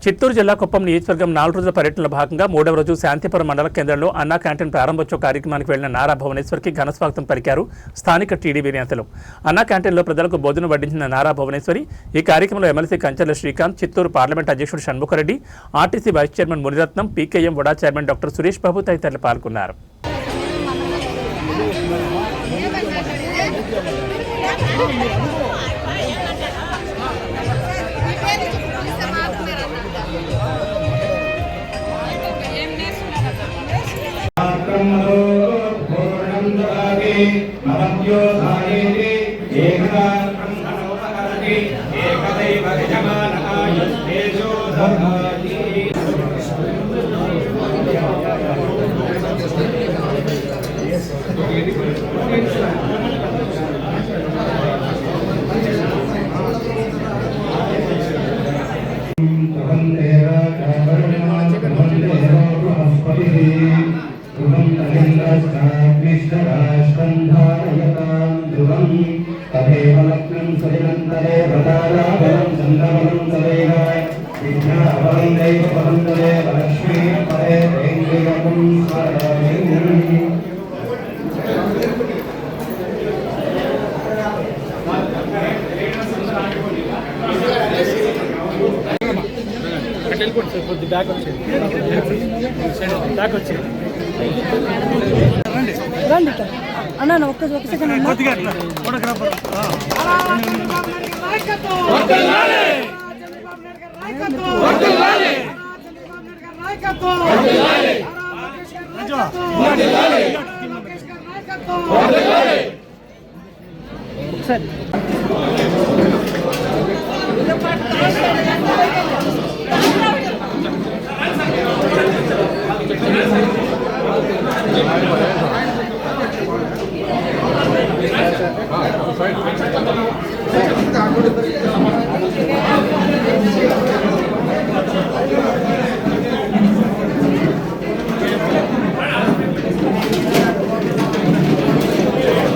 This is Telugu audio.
చిత్తూరు జిల్లా కుప్పం నియోజకవర్గం 4 రోజుల పర్యటనలో భాగంగా 3వ రోజు శాంతిపురం మండల కేంద్రంలో అన్నా క్యాంటీన్ ప్రారంభోత్సవ కార్యక్రమానికి వెళ్లిన నారా భువనేశ్వరికి ఘనస్వాగతం పలికారు స్థానిక టీడీపీ నేతలు. అన్నా క్యాంటీన్లో ప్రజలకు భోజనం వడ్డించిన నారా భువనేశ్వరి ఈ కార్యక్రమంలో ఎమ్మెల్సీ కంచర్ల శ్రీకాంత్, చిత్తూరు పార్లమెంట్ అధ్యక్షుడు Shanmukha Reddy, RTC vice chairman Muniratnam, PKM వడా చైర్మన్ డాక్టర్ సురేష్ బాబు తదితరులు పాల్గొన్నారు. అన్నా ఒక్క సెకండ్ ఒకసారి